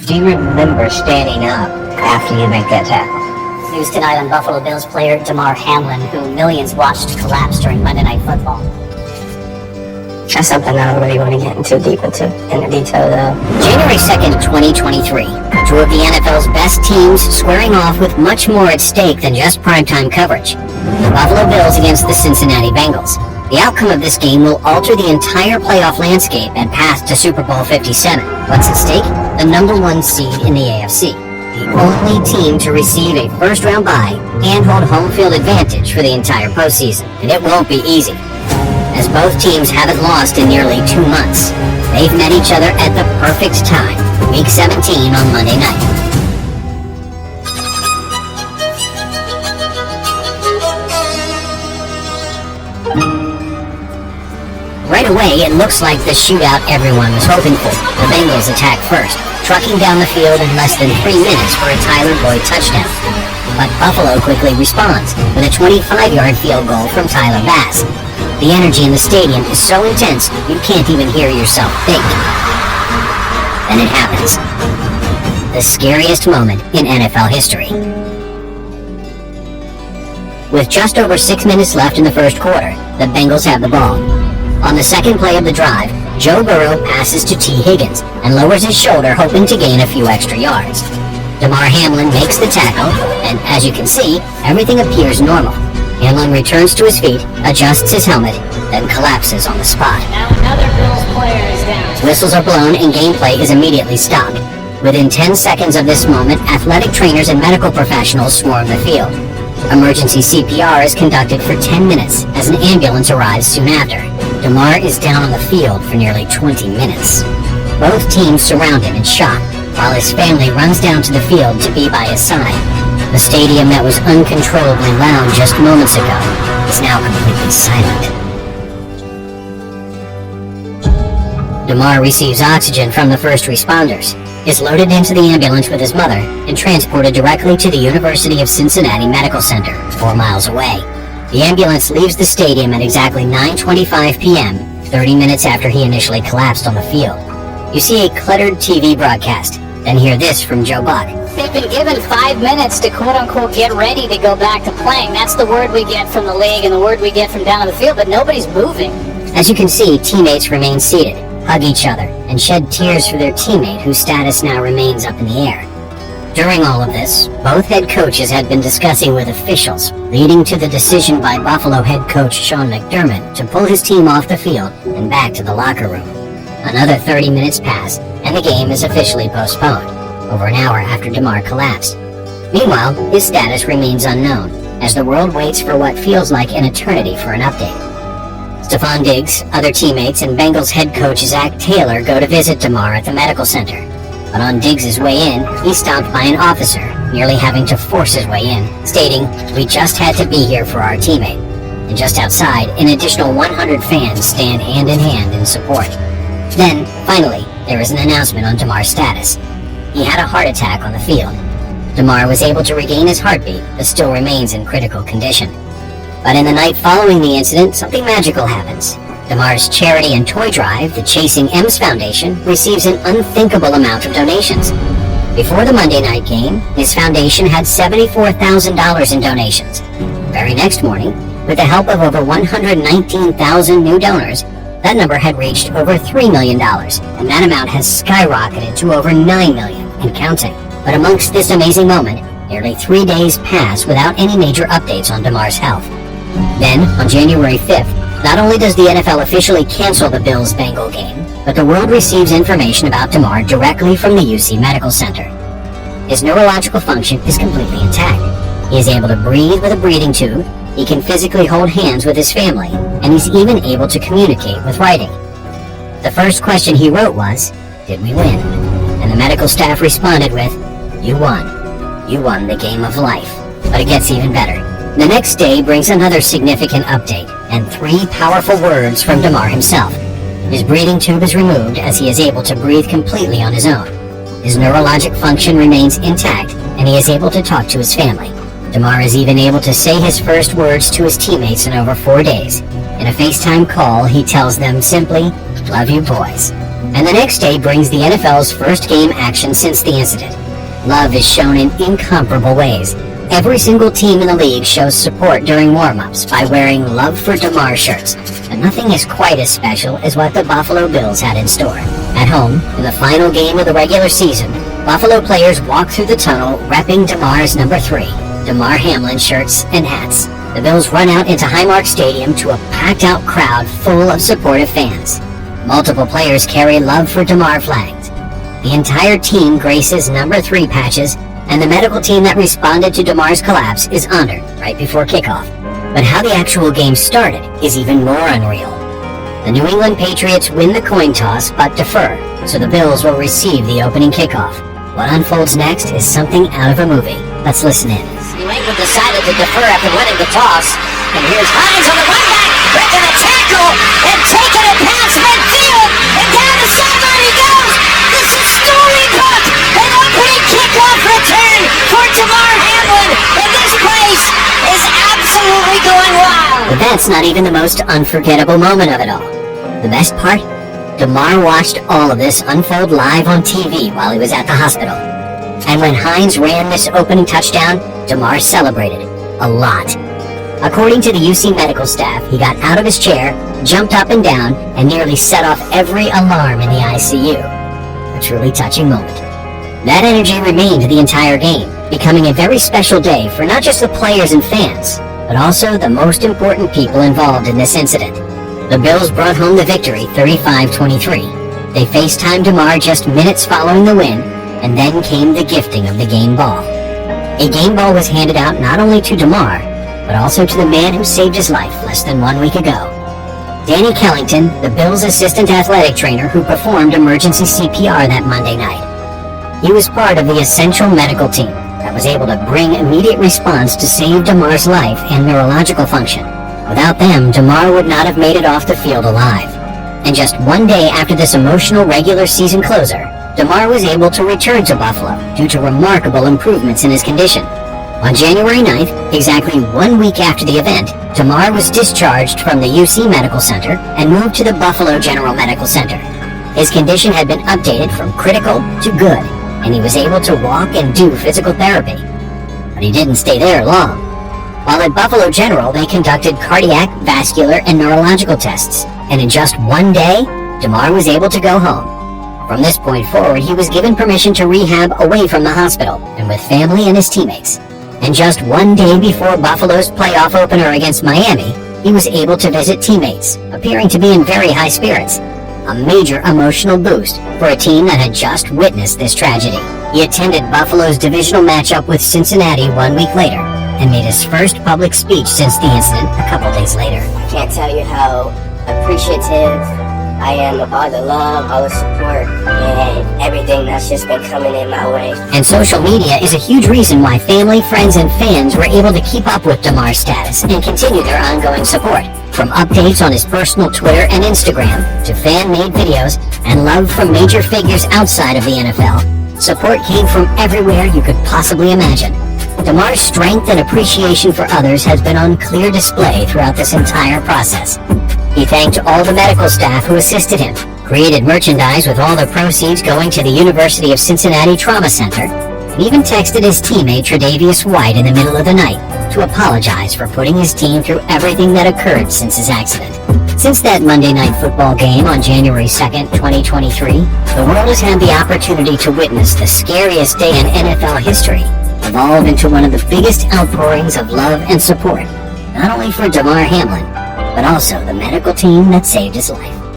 Do you remember standing up after you make that tackle? News tonight on Buffalo Bills player Damar Hamlin, who millions watched collapse during Monday Night Football. That's something I don't really want to get into deep into in the detail though. January 2nd, 2023. Two of the NFL's best teams squaring off with much more at stake than just primetime coverage. The Buffalo Bills against the Cincinnati Bengals. The outcome of this game will alter the entire playoff landscape and path to Super Bowl 57. What's at stake? The #1 seed in the AFC. The only team to receive a first-round bye and hold home field advantage for the entire postseason. And it won't be easy, as both teams haven't lost in nearly 2 months. They've met each other at the perfect time, Week 17 on Monday night. Right away, it looks like the shootout everyone was hoping for. The Bengals attack first, trucking down the field in less than 3 minutes for a Tyler Boyd touchdown. But Buffalo quickly responds with a 25-yard field goal from Tyler Bass. The energy in the stadium is so intense, you can't even hear yourself think. Then it happens. The scariest moment in NFL history. With just over 6 minutes left in the first quarter, the Bengals have the ball. On the second play of the drive, Joe Burrow passes to T. Higgins and lowers his shoulder, hoping to gain a few extra yards. Damar Hamlin makes the tackle, and as you can see, everything appears normal. Hamlin returns to his feet, adjusts his helmet, then collapses on the spot. Now another Bills player is down. Whistles are blown and gameplay is immediately stopped. Within 10 seconds of this moment, athletic trainers and medical professionals swarm the field. Emergency CPR is conducted for 10 minutes as an ambulance arrives soon after. Damar is down on the field for nearly 20 minutes. Both teams surround him in shock, while his family runs down to the field to be by his side. The stadium that was uncontrollably loud just moments ago is now completely silent. Damar receives oxygen from the first responders, is loaded into the ambulance with his mother, and transported directly to the University of Cincinnati Medical Center, 4 miles away. The ambulance leaves the stadium at exactly 9:25 p.m., 30 minutes after he initially collapsed on the field. You see a cluttered TV broadcast, then hear this from Joe Buck. They've been given 5 minutes to quote-unquote get ready to go back to playing. That's the word we get from the league and the word we get from down on the field, but nobody's moving. As you can see, teammates remain seated, hug each other, and shed tears for their teammate whose status now remains up in the air. During all of this, both head coaches had been discussing with officials, leading to the decision by Buffalo head coach Sean McDermott to pull his team off the field and back to the locker room. Another 30 minutes pass, and the game is officially postponed, over an hour after Damar collapsed. Meanwhile, his status remains unknown, as the world waits for what feels like an eternity for an update. Stephon Diggs, other teammates, and Bengals head coach Zach Taylor go to visit Damar at the medical center. But on Diggs' way in, he's stopped by an officer, nearly having to force his way in, stating, "We just had to be here for our teammate." And just outside, an additional 100 fans stand hand in hand in support. Then, finally, there is an announcement on Damar's status. He had a heart attack on the field. Damar was able to regain his heartbeat, but still remains in critical condition. But in the night following the incident, something magical happens. Damar's charity and toy drive, the Chasing M's Foundation, receives an unthinkable amount of donations. Before the Monday night game, his foundation had $74,000 in donations. The very next morning, with the help of over 119,000 new donors, that number had reached over $3 million, and that amount has skyrocketed to over $9 million and counting. But amongst this amazing moment, nearly 3 days pass without any major updates on Damar's health. Then, on January 5th, not only does the NFL officially cancel the Bills-Bengal game, but the world receives information about Damar directly from the UC Medical Center. His neurological function is completely intact. He is able to breathe with a breathing tube, he can physically hold hands with his family, and he's even able to communicate with writing. The first question he wrote was, "Did we win?" And the medical staff responded with, "You won. You won the game of life." But it gets even better. The next day brings another significant update, and 3 powerful words from Damar himself. His breathing tube is removed as he is able to breathe completely on his own. His neurologic function remains intact, and he is able to talk to his family. Damar is even able to say his first words to his teammates in over 4 days. In a FaceTime call, he tells them simply, "Love you boys." And the next day brings the NFL's first game action since the incident. Love is shown in incomparable ways. Every single team in the league shows support during warm-ups by wearing Love for DeMar shirts, but nothing is quite as special as what the Buffalo Bills had in store. At home, in the final game of the regular season, Buffalo players walk through the tunnel repping DeMar's number 3, Damar Hamlin shirts and hats. The Bills run out into Highmark Stadium to a packed-out crowd full of supportive fans. Multiple players carry Love for DeMar flags. The entire team graces number 3 patches, and the medical team that responded to DeMar's collapse is honored right before kickoff. But how the actual game started is even more unreal. The New England Patriots win the coin toss but defer, so the Bills will receive the opening kickoff. What unfolds next is something out of a movie. Let's listen in. New England decided to defer after winning the toss, and here's Hines on the run back, breaking a tackle, and taking it past midfield, and down the sideline he goes. This is storybook, an opening kickoff return for Damar Hamlin, and this place is absolutely going wild. But that's not even the most unforgettable moment of it all. The best part? Damar watched all of this unfold live on TV while he was at the hospital. And when Hines ran this opening touchdown, Damar celebrated a lot. According to the UC medical staff, he got out of his chair, jumped up and down, and nearly set off every alarm in the ICU. A truly touching moment. That energy remained the entire game, becoming a very special day for not just the players and fans, but also the most important people involved in this incident. The Bills brought home the victory 35-23. They FaceTimed Damar just minutes following the win, and then came the gifting of the game ball. A game ball was handed out not only to Damar, but also to the man who saved his life less than 1 week ago. Danny Kellington, the Bills' assistant athletic trainer who performed emergency CPR that Monday night. He was part of the essential medical team that was able to bring immediate response to save Damar's life and neurological function. Without them, Damar would not have made it off the field alive. And just 1 day after this emotional regular season closer, Damar was able to return to Buffalo due to remarkable improvements in his condition. On January 9th, exactly 1 week after the event, Damar was discharged from the UC Medical Center and moved to the Buffalo General Medical Center. His condition had been updated from critical to good, and he was able to walk and do physical therapy. But he didn't stay there long. While at Buffalo General, they conducted cardiac, vascular, and neurological tests, and in just 1 day, Damar was able to go home. From this point forward, he was given permission to rehab away from the hospital and with family and his teammates. And just 1 day before Buffalo's playoff opener against Miami, he was able to visit teammates, appearing to be in very high spirits. A major emotional boost for a team that had just witnessed this tragedy. He attended Buffalo's divisional matchup with Cincinnati 1 week later, and made his first public speech since the incident a couple days later. I can't tell you how appreciative I am of all the love, all the support, and everything that's just been coming in my way. And social media is a huge reason why family, friends, and fans were able to keep up with Damar's status and continue their ongoing support. From updates on his personal Twitter and Instagram, to fan-made videos, and love from major figures outside of the NFL, support came from everywhere you could possibly imagine. Damar's strength and appreciation for others has been on clear display throughout this entire process. He thanked all the medical staff who assisted him, created merchandise with all the proceeds going to the University of Cincinnati Trauma Center, and even texted his teammate Tre'Davious White in the middle of the night to apologize for putting his team through everything that occurred since his accident. Since that Monday Night Football game on January 2nd, 2023, the world has had the opportunity to witness the scariest day in NFL history evolve into one of the biggest outpourings of love and support, not only for Damar Hamlin, but also the medical team that saved his life.